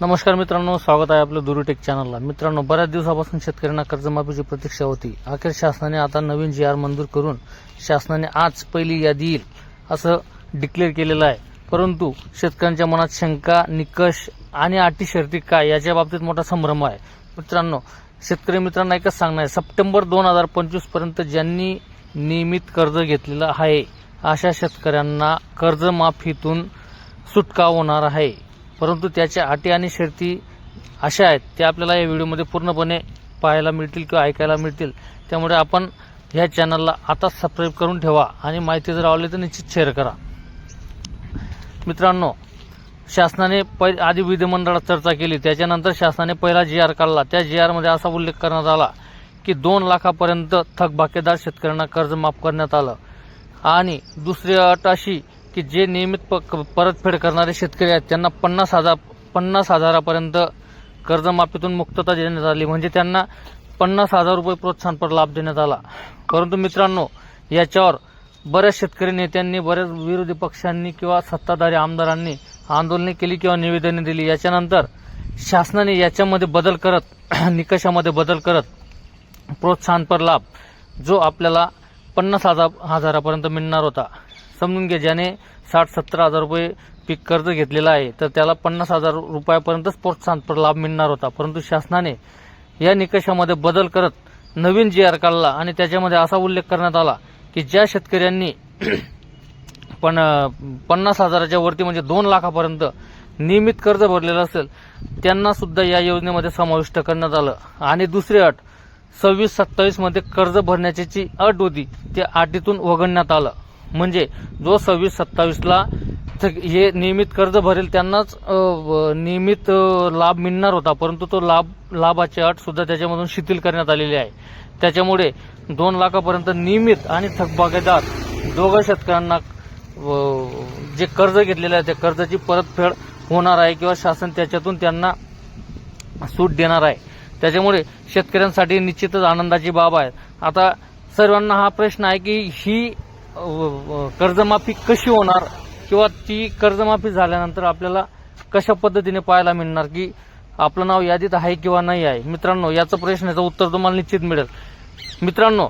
नमस्कार मित्रांनो, स्वागत आहे आपलं दुरुटेक चॅनलला। मित्रांनो, बऱ्याच दिवसापासून शेतकऱ्यांना कर्जमाफीची प्रतीक्षा होती। अखेर शासनाने आता नवीन जी.आर मंजूर करून शासनाने आज पहिली यादी येईल असं डिक्लेअर केलेलं आहे। परंतु शेतकऱ्यांच्या मनात शंका, निकष आणि अटी शर्ती काय याच्या बाबतीत मोठा संभ्रम आहे। मित्रांनो, शेतकरी मित्रांना एकच सांगणं आहे, सप्टेंबर 2025 पर्यंत ज्यांनी नियमित कर्ज घेतलेलं आहे अशा शेतकऱ्यांना कर्जमाफीतून सुटका होणार आहे। परंतु त्याच्या अटी आणि शर्ती अशा आहेत त्या आपल्याला या व्हिडिओमध्ये पूर्णपणे पाहायला मिळतील किंवा ऐकायला मिळतील। त्यामुळे आपण ह्या चॅनलला आता सबस्क्राइब करून ठेवा आणि माहिती जर आवडली तर निश्चित शेअर करा। मित्रांनो, शासनाने आधी विधिमंडळात चर्चा केली, त्याच्यानंतर शासनाने पहिला जी.आर काढला। त्या जी.आर मध्ये असा उल्लेख करण्यात आला की 2 लाखापर्यंत थकबाकीदार शेतकऱ्यांना कर्ज माफ करण्यात आलं आणि दुसरी अट अशी की जे नियमित परतफेड करणारे शेतकरी आहेत त्यांना 50,000पर्यंत कर्जमाफीतून मुक्तता देण्यात आली, म्हणजे त्यांना 50,000 रुपये प्रोत्साहनपर लाभ देण्यात आला। परंतु मित्रांनो, याच्यावर बऱ्याच शेतकरी नेत्यांनी, बऱ्याच विरोधी पक्षांनी किंवा सत्ताधारी आमदारांनी आंदोलने केली किंवा निवेदने दिली। याच्यानंतर शासनाने याच्यामध्ये बदल करत निकषामध्ये बदल करत प्रोत्साहनपर लाभ जो आपल्याला 50,000पर्यंत मिळणार होता, समजून घ्या, ज्याने 60-70 हजार रुपये पीक कर्ज घेतलेला आहे तर त्याला 50,000 रुपयापर्यंतच प्रोत्साहनपर लाभ मिळणार होता। परंतु शासनाने या निकषामध्ये बदल करत नवीन जी.आर काढला आणि त्याच्यामध्ये असा उल्लेख करण्यात आला की ज्या शेतकऱ्यांनी 50,000च्या वरती म्हणजे 2 लाखापर्यंत नियमित कर्ज भरलेलं असेल त्यांना सुद्धा या योजनेमध्ये समाविष्ट करण्यात आलं। आणि दुसरी अट 26-27 मध्ये कर्ज भरण्याची जी अट होती त्या अटीतून वगळण्यात आलं, म्हणजे जो 26-27ला हे नियमित कर्ज भरेल त्यांनाच नियमित लाभ मिळणार होता, परंतु तो लाभाची अट सुद्धा त्याच्यामधून शिथिल करण्यात आलेली आहे। त्याच्यामुळे 2 लाखापर्यंत नियमित आणि थकबाकीदार दोघा शेतकऱ्यांना जे कर्ज घेतलेले आहे त्या कर्जाची परतफेड होणार आहे किंवा शासन त्याच्यातून त्यांना सूट देणार आहे। त्याच्यामुळे शेतकऱ्यांसाठी निश्चितच आनंदाची बाब आहे। आता सर्वांना हा प्रश्न आहे की ही कर्जमाफी कशी होणार किंवा ती कर्जमाफी झाल्यानंतर आपल्याला कशा पद्धतीने पाहायला मिळणार की आपलं नाव यादीत आहे किंवा नाही आहे। मित्रांनो, याचं प्रश्नाचं उत्तर तुम्हाला निश्चित मिळेल। मित्रांनो,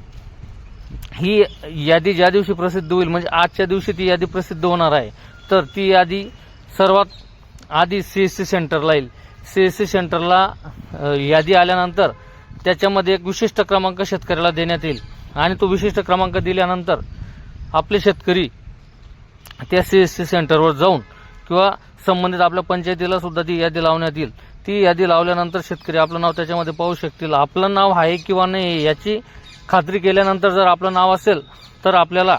ही यादी ज्या दिवशी प्रसिद्ध होईल म्हणजे आजच्या दिवशी ती यादी प्रसिद्ध होणार आहे, तर ती यादी सर्वात आधी CSC सेंटरला येईल। CSC सेंटरला यादी आल्यानंतर त्याच्यामध्ये एक विशिष्ट क्रमांक शेतकऱ्याला देण्यात येईल आणि तो विशिष्ट क्रमांक दिल्यानंतर आपले शेतकरी त्या CSC सेंटरवर जाऊन किंवा संबंधित आपल्या पंचायतीला सुद्धा ती यादी लावण्यात येईल। ती यादी लावल्यानंतर शेतकरी आपलं नाव त्याच्यामध्ये पाहू शकतील। आपलं नाव आहे किंवा नाही याची खात्री केल्यानंतर जर आपलं नाव असेल तर आपल्याला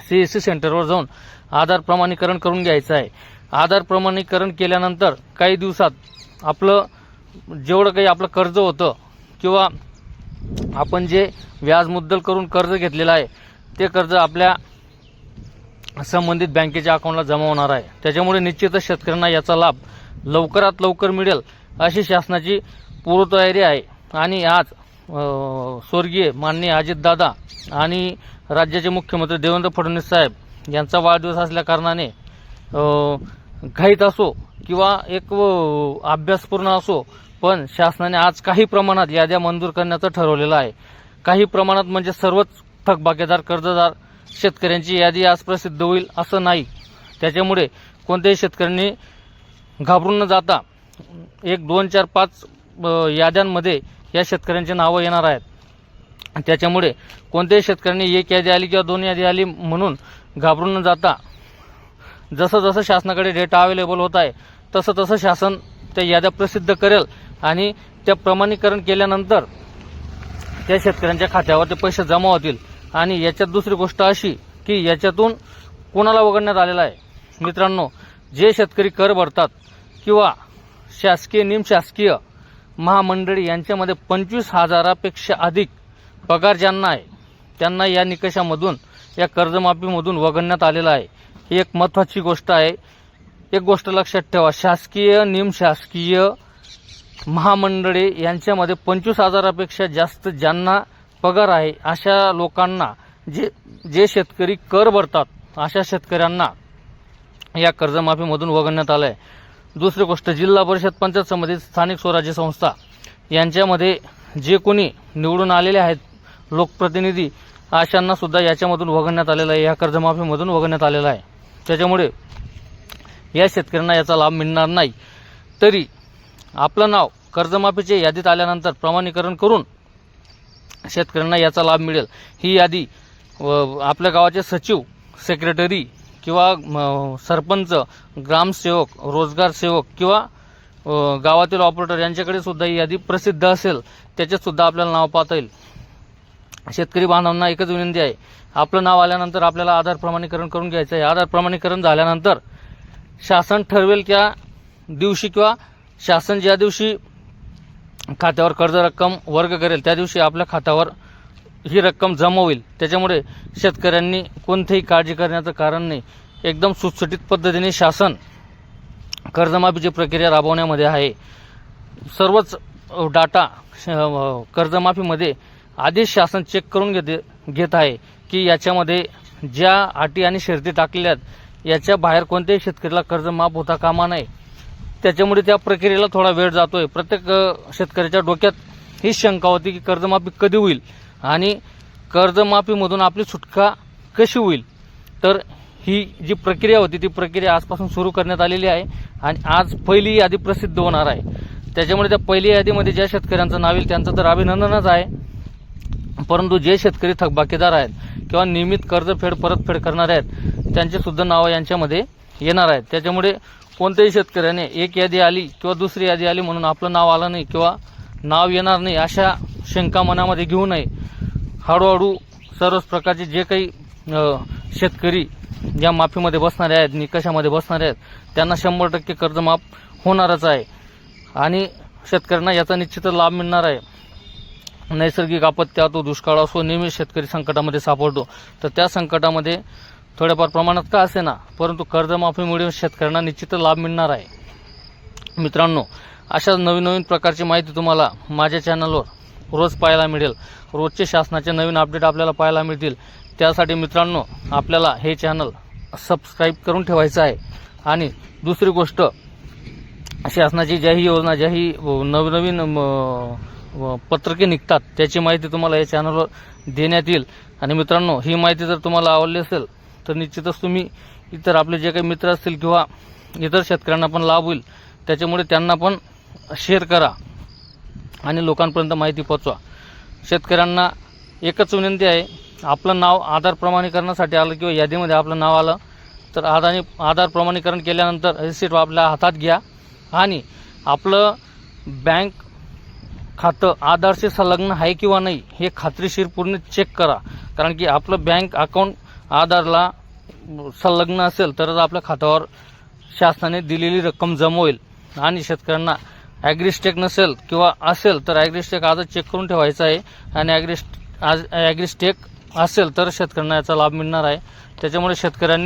CSC सेंटरवर जाऊन आधार प्रमाणीकरण करून घ्यायचं आहे। आधार प्रमाणीकरण केल्यानंतर काही दिवसात आपलं जेवढं काही आपलं कर्ज होतं किंवा आपण जे व्याज मुद्दल करून कर्ज घेतलेलं आहे ते कर्ज आपल्या संबंधित बँकेच्या अकाउंटला जमा होणार आहे। त्याच्यामुळे निश्चितच शेतकऱ्यांना याचा लाभ लवकरात लवकर मिळेल अशी शासनाची पूर्वतयारी आहे। आणि आज स्वर्गीय माननीय अजितदादा आणि राज्याचे मुख्यमंत्री देवेंद्र फडणवीस साहेब यांचा वाढदिवस असल्या कारणाने घाईत असो किंवा एक अभ्यासपूर्ण असो, पण शासनाने आज काही प्रमाणात याद्या मंजूर करण्याचं ठरवलेलं आहे। काही प्रमाणात म्हणजे सर्वच थकबाकीदार कर्जदार शेतकऱ्यांची यादी आज प्रसिद्ध होईल असं नाही। त्याच्यामुळे कोणत्याही शेतकऱ्यांनी घाबरून न जाता 1, 2, 4, 5 याद्यांमध्ये या शेतकऱ्यांची नावं येणार आहेत। त्याच्यामुळे कोणत्याही शेतकऱ्यांनी एक यादी आली किंवा 2 यादी आली म्हणून घाबरून न जाता जसं जसं शासनाकडे डेटा अवेलेबल होत आहे तसं तसं शासन त्या याद्या प्रसिद्ध करेल आणि त्या प्रमाणीकरण केल्यानंतर त्या शेतकऱ्यांच्या खात्यावर ते पैसे जमा होतील। आणि याच्यात दुसरी गोष्ट अशी की याच्यातून कोणाला वगळण्यात आलेला आहे। मित्रांनो, जे शेतकरी कर भरतात किंवा शासकीय निमशासकीय महामंडळी यांच्यामध्ये 25,000पेक्षा अधिक पगार ज्यांना आहे त्यांना या निकषामधून, या कर्जमाफीमधून वगळण्यात आलेला आहे। ही एक महत्त्वाची गोष्ट आहे। एक गोष्ट लक्षात ठेवा, शासकीय निमशासकीय महामंडळे यांच्यामध्ये 25,000पेक्षा जास्त ज्यांना पगार आहे अशा लोकांना, जे शेतकरी कर भरतात अशा शेतकऱ्यांना या कर्जमाफीमधून वगळण्यात आलं आहे। दुसरी गोष्ट, जिल्हा परिषद, पंचायत समिती, स्थानिक स्वराज्य संस्था यांच्यामध्ये जे कोणी निवडून आलेले आहेत लोकप्रतिनिधी, अशांना सुद्धा याच्यामधून वगळण्यात आलेला आहे, या कर्जमाफीमधून वगळण्यात आलेला आहे. त्याच्यामुळे या शेतकऱ्यांना याचा लाभ मिळणार नाही. तरी आपलं नाव कर्जमाफीच्या यादीत आल्यानंतर प्रमाणीकरण करून शेतकऱ्यांना याचा लाभ मिळेल. ही यादी आपल्या गावाचे सचिव, सेक्रेटरी किंवा सरपंच, ग्रामसेवक, रोजगार सेवक किंवा गावातील ऑपरेटर यांच्याकडे सुद्धा ही यादी प्रसिद्ध असेल, त्याच्यात सुद्धा आपल्याला नाव पाहता येईल. शेतकरी बांधवांना एकच विनंती आहे, आपलं नाव आल्यानंतर आपल्याला आधार प्रमाणीकरण करून घ्यायचं आहे. आधार प्रमाणीकरण झाल्यानंतर शासन ठरवेल त्या दिवशी किंवा शासन ज्या दिवशी खात्यावर कर्ज रक्कम वर्ग करेल त्या दिवशी आपल्या खात्यावर ही रक्कम जमा होईल. त्याच्यामुळे शेतकऱ्यांनी कोणतीही काळजी करण्याचं कारण नाही. एकदम सुटसुटीत पद्धतीने शासन कर्जमाफीची प्रक्रिया राबवण्यामध्ये आहे. सर्वच डाटा कर्जमाफीमध्ये आधीच शासन चेक करून घेत आहे की याच्यामध्ये ज्या अटी आणि शर्ती टाकलेल्या आहेत याच्या बाहेर कोणत्याही शेतकऱ्याला कर्ज माफ होता कामा नये. त्याच्यामुळे त्या प्रक्रियेला थोडा वेळ जातोय. प्रत्येक शेतकऱ्याच्या डोक्यात ही शंका होती की कर्जमाफी कधी होईल आणि कर्जमाफीमधून आपली सुटका कशी होईल. तर ही जी प्रक्रिया होती ती प्रक्रिया आजपासून सुरू करण्यात आलेली आहे आणि आज पहिली यादी प्रसिद्ध होणार आहे. त्याच्यामुळे त्या पहिली यादीमध्ये ज्या शेतकऱ्यांचं नाव येईल त्यांचं तर अभिनंदनच आहे, परंतु जे शेतकरी थकबाकीदार आहेत किंवा नियमित कर्जफेड परतफेड करणारे आहेत त्यांचे सुद्धा नाव यांच्यामध्ये येणार आहेत. त्याच्यामुळे कोणत्याही शेतकऱ्याने एक यादी आली किंवा दुसरी यादी आली म्हणून आपलं नाव आलं नाही किंवा नाव येणार नाही अशा शंका मनामध्ये घेऊ नये. हळूहळू सर्वच प्रकारचे जे काही शेतकरी या माफीमध्ये बसणारे आहेत, निकषामध्ये बसणारे आहेत, त्यांना 100% कर्जमाफ होणारच आहे आणि शेतकऱ्यांना याचा निश्चित लाभ मिळणार आहे. नैसर्गिक आपत्ती असो, दुष्काळ असो, नेहमी शेतकरी संकटामध्ये सापडतो. तर त्या संकटामध्ये थोड्याफार प्रमाणात का असेना परंतु कर्जमाफीमुळे शेतकऱ्यांना निश्चित लाभ मिळणार आहे. मित्रांनो, अशा नवीन नवीन प्रकारची माहिती तुम्हाला माझ्या चॅनलवर रोज पाहायला मिळेल. रोजचे शासनाचे नवीन अपडेट आपल्याला पाहायला मिळतील. त्यासाठी मित्रांनो आपल्याला हे चॅनल सबस्क्राईब करून ठेवायचं आहे. आणि दुसरी गोष्ट, शासनाची ज्याही योजना, ज्याही नवनवीन पत्रके निघतात त्याची माहिती तुम्हाला या चॅनलवर देण्यात येईल. आणि मित्रांनो, ही माहिती जर तुम्हाला आवडली असेल तर निश्चितच तुम्ही इतर आपले जे काही मित्र असतील किंवा इतर शेतकऱ्यांना पण लाभ होईल, त्याच्यामुळे त्यांना पण शेअर करा आणि लोकांपर्यंत माहिती पोहोचवा. शेतकऱ्यांना एकच विनंती आहे, आपलं नाव आधार प्रमाणीकरणासाठी आलं किंवा यादीमध्ये आपलं नाव आलं तर आधार प्रमाणीकरण केल्यानंतर रिसीट आपल्या हातात घ्या आणि आपलं बँक खातं आधारशी संलग्न आहे किंवा नाही हे खात्रीशीर पूर्ण चेक करा. कारण की आपलं बँक अकाउंट आधारला संलग्न असेल तरच आपल्या खात्यावर शासनाने दिलेली रक्कम जमा होईल. आणि शेतकऱ्यांना ॲग्रीस्टेक नसेल किंवा असेल तर ॲग्रीस्टेक आजच चेक करून ठेवायचं आहे आणि ॲग्रीस्टेक असेल तर शेतकऱ्यांना याचा लाभ मिळणार आहे. त्याच्यामुळे शेतकऱ्यांनी